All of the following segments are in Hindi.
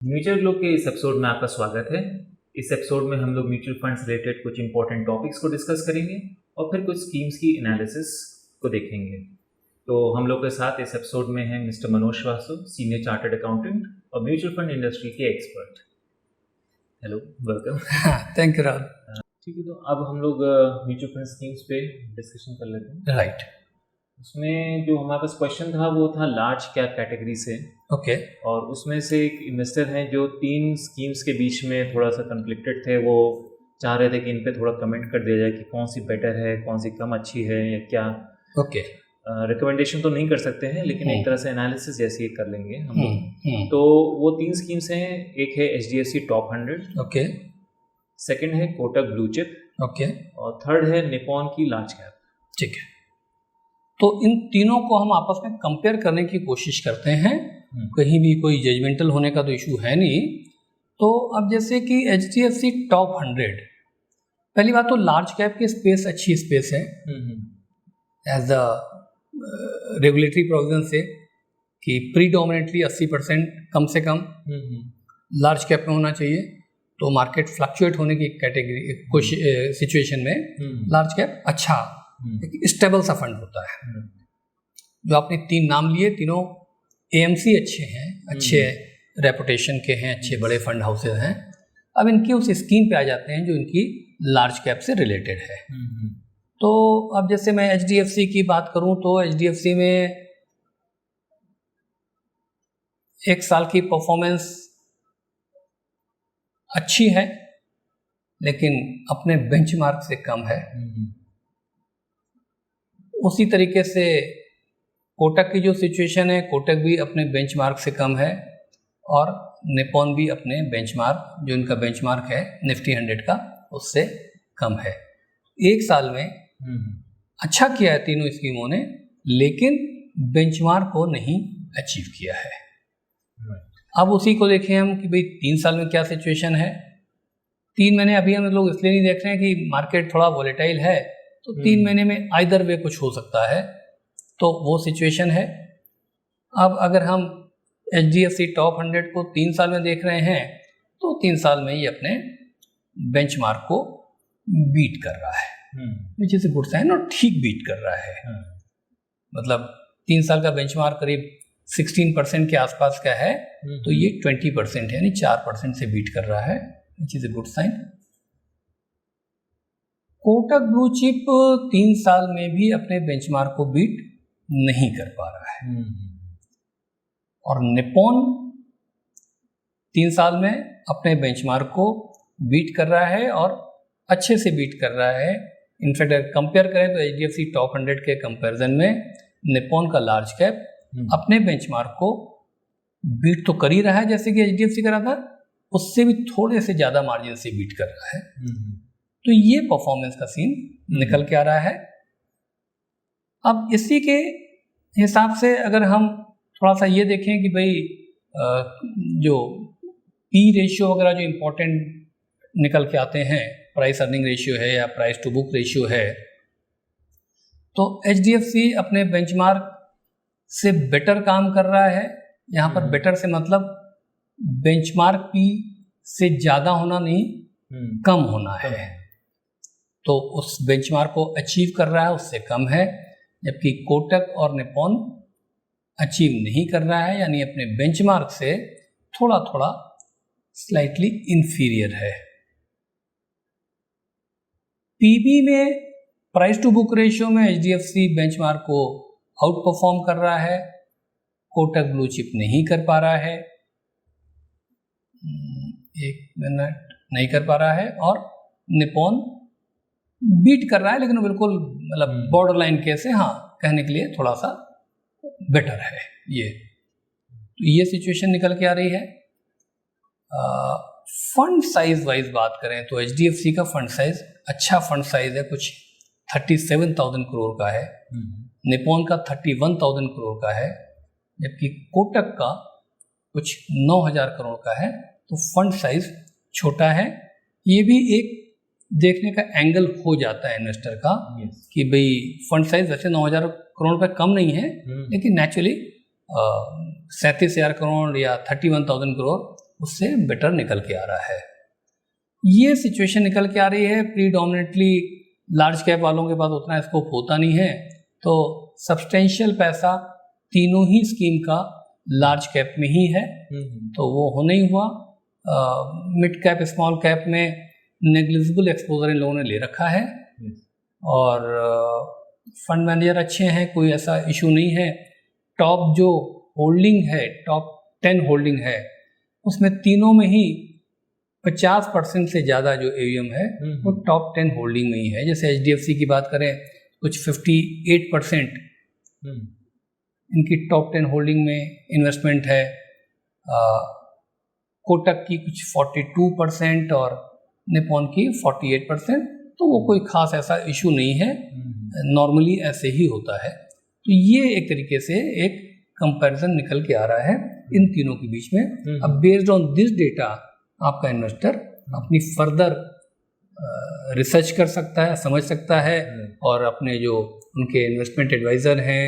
म्यूचुअल ग्लो के इस एपिसोड में आपका स्वागत है। इस एपिसोड में हम लोग म्यूचुअल फंड्स रिलेटेड कुछ इंपॉर्टेंट टॉपिक्स को डिस्कस करेंगे और फिर कुछ स्कीम्स की एनालिसिस को देखेंगे। तो हम लोग के साथ इस एपिसोड में हैं mister Manoj Shrivastava, senior chartered accountant और म्यूचुअल फंड इंडस्ट्री के expert. Hello, welcome. Thank you Rahul. ठीक है, तो अब हम लोग म्यूचुअल फंड स्कीम्स पे डिस्कशन कर लेते हैं। राइट। उसमें जो हमारे पास क्वेश्चन था वो था लार्ज कैप कैटेगरी से। ओके। और उसमें से एक इन्वेस्टर हैं जो 3 स्कीम्स के बीच में थोड़ा सा कन्फ्लिक्टेड थे। वो चाह रहे थे कि इन पे थोड़ा कमेंट कर दिया जाए कि कौन सी बेटर है, कौन सी कम अच्छी है या क्या। ओके। रिकमेंडेशन तो नहीं कर सकते हैं, लेकिन एक तरह से एनालिसिस जैसी कर लेंगे हम लोग। तो वो 3 स्कीम्स हैं। एक है HDFC टॉप 100। ओके। सेकंड है कोटक ब्लू चिप। ओके। और थर्ड है निपॉन की लार्ज कैप। ठीक है, तो इन तीनों को हम आपस में कंपेयर करने की कोशिश करते हैं। कहीं भी कोई जजमेंटल होने का तो इशू है नहीं। तो अब जैसे कि HDFC टॉप 100, पहली बात तो लार्ज कैप की स्पेस अच्छी स्पेस है एज द रेगुलेटरी प्रोविजन से कि प्रीडोमिनेटली 80% कम से कम लार्ज कैप में होना चाहिए। तो मार्केट फ्लक्चुएट होने की कैटेगरी कुछ सिचुएशन में लार्ज कैप अच्छा स्टेबल सा फंड होता है। जो आपने 3 नाम लिए, तीनों AMC अच्छे हैं, अच्छे रेपुटेशन के हैं, अच्छे बड़े फंड हाउसेज हैं। अब इनकी उस स्कीम पे आ जाते हैं जो इनकी लार्ज कैप से रिलेटेड है। तो अब जैसे मैं HDFC की बात करूं तो HDFC में एक साल की परफॉर्मेंस अच्छी है, लेकिन अपने बेंचमार्क से कम है। उसी तरीके से कोटक की जो सिचुएशन है, कोटक भी अपने बेंचमार्क से कम है और निपॉन भी अपने बेंचमार्क, जो इनका बेंचमार्क है निफ्टी 100 का, उससे कम है। एक साल में अच्छा किया है तीनों स्कीमों ने, लेकिन बेंचमार्क को नहीं अचीव किया है। अब उसी को देखें हम कि भाई 3 साल में क्या सिचुएशन है। 3 महीने अभी हम लोग इसलिए नहीं देख रहे हैं कि मार्केट थोड़ा वॉलेटाइल है, तो 3 महीने में आइदर वे कुछ हो सकता है, तो वो सिचुएशन है। अब अगर हम HDFC टॉप 100 को 3 साल में देख रहे हैं तो 3 साल में ये अपने बेंचमार्क को बीट कर रहा है, which is a good sign, और ठीक बीट कर रहा है। मतलब 3 साल का बेंचमार्क करीब 16% के आसपास का है, तो ये 20% है, यानी 4% से बीट कर रहा है, which is a good sign. Kotak blue chip 3 साल में भी अपने बेंचमार्क को बीट नहीं कर पा रहा है। और निपॉन 3 साल में अपने बेंचमार्क को बीट कर रहा है और अच्छे से बीट कर रहा है। इनफैक्ट अगर कंपेयर करें तो HDFC टॉप 100 के कंपैरिजन में निपॉन का लार्ज कैप अपने बेंचमार्क को बीट तो कर ही रहा है, जैसे कि HDFC कर रहा था, उससे भी थोड़े से ज़्यादा मार्जिन से बीट कर रहा है। तो ये परफॉर्मेंस का सीन निकल के आ रहा है। अब इसी के हिसाब से अगर हम थोड़ा सा ये देखें कि भाई जो P रेशियो वगैरह जो इम्पोर्टेंट निकल के आते हैं, प्राइस अर्निंग रेशियो है या प्राइस टू बुक रेशियो है, तो HDFC अपने बेंचमार्क से बेटर काम कर रहा है। यहाँ पर बेटर से मतलब बेंचमार्क P से ज़्यादा होना नहीं, कम होना है। तो उस बेंचमार्क को अचीव कर रहा है, उससे कम है। जबकि कोटक और निपॉन अचीव नहीं कर रहा है, यानी अपने बेंचमार्क से थोड़ा थोड़ा स्लाइटली इंफीरियर है। PB में प्राइस टू बुक रेशियो में HDFC बेंचमार्क को आउट परफॉर्म कर रहा है, कोटक ब्लू चिप नहीं कर पा रहा है, एक मिनट नहीं कर पा रहा है, और निपॉन बीट कर रहा है, लेकिन बिल्कुल मतलब बॉर्डर लाइन केस है, हाँ कहने के लिए थोड़ा सा बेटर है ये। तो ये सिचुएशन निकल के आ रही है। फंड साइज वाइज बात करें तो HDFC का फंड साइज अच्छा फंड साइज है, कुछ 37,000 करोड़ का है। निपॉन का 31,000 करोड़ का है, जबकि कोटक का कुछ 9,000 करोड़ का है। तो फंड साइज छोटा है। ये भी एक देखने का एंगल हो जाता है इन्वेस्टर का कि भाई फंड साइज वैसे 9,000 करोड़ रुपये कम नहीं है, लेकिन नेचुरली 37,000 करोड़ या 31,000 करोड़ उससे बेटर निकल के आ रहा है। ये सिचुएशन निकल के आ रही है, प्रीडोमिनेटली लार्ज कैप वालों के पास उतना स्कोप होता नहीं है, तो सब्सटेंशियल पैसा तीनों ही स्कीम का लार्ज कैप में ही है, तो वो हो नहीं हुआ। मिड कैप स्मॉल कैप में नेग्लिजिबल एक्सपोजर इन लोगों ने ले रखा है और फंड मैनेजर अच्छे हैं, कोई ऐसा इशू नहीं है। टॉप जो होल्डिंग है, टॉप 10 होल्डिंग है, उसमें तीनों में ही 50% से ज़्यादा जो AUM है वो टॉप 10 होल्डिंग में ही है। जैसे HDFC की बात करें, कुछ 58% इनकी टॉप 10 होल्डिंग में इन्वेस्टमेंट है। कोटक की कुछ 42% और निपॉन की 48%, तो वो कोई खास ऐसा इशू नहीं है, नॉर्मली ऐसे ही होता है। तो ये एक तरीके से एक कंपैरिजन निकल के आ रहा है इन तीनों के बीच में। अब बेस्ड ऑन दिस डेटा आपका इन्वेस्टर अपनी फर्दर रिसर्च कर सकता है, समझ सकता है, और अपने जो उनके इन्वेस्टमेंट एडवाइज़र हैं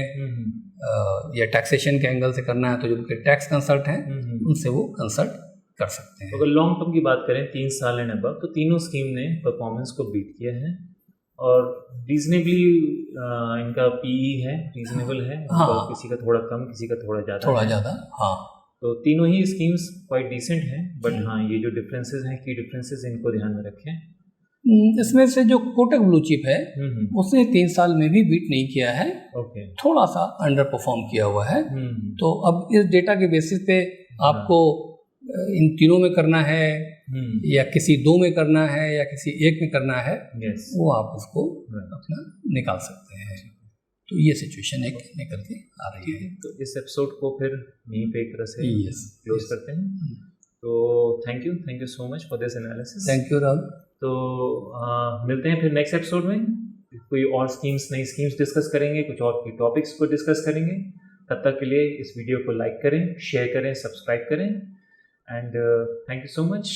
या टैक्सेशन के एंगल से करना है तो जो उनके टैक्स कंसल्ट हैं उनसे वो कंसल्ट कर सकते हैं। अगर लॉन्ग टर्म की बात करें 3 साल एंड अबव, तो तीनों स्कीम ने परफॉर्मेंस को बीट किया है और रीजनेबली इनका PE है, रीजनेबल है। हाँ, किसी का थोड़ा कम, किसी का थोड़ा ज़्यादा। हाँ, तो तीनों ही स्कीम्स क्वाइट डिसेंट हैं, बट हाँ ये जो डिफरेंसेस हैं, की डिफरेंसेस, इनको ध्यान में रखें। इसमें से जो कोटक ब्लू चिप है उसने 3 साल में भी बीट नहीं किया है, थोड़ा सा अंडर परफॉर्म किया हुआ है। तो अब इस डेटा के बेसिस पे आपको इन तीनों में करना है या किसी 2 में करना है या किसी 1 में करना है, वो आप उसको अपना निकाल सकते हैं। तो ये सिचुएशन एक निकल के आ रही है। तो इस एपिसोड को फिर यहीं पे एक तरह से क्लोज करते हैं। तो thank you so much for this analysis. Thank you Rahul. तो मिलते हैं फिर नेक्स्ट एपिसोड में, कोई और नई स्कीम्स डिस्कस करेंगे, कुछ और टॉपिक्स को डिस्कस करेंगे। तब तक के लिए इस वीडियो को लाइक करें, शेयर करें, सब्सक्राइब करें, and thank you so much.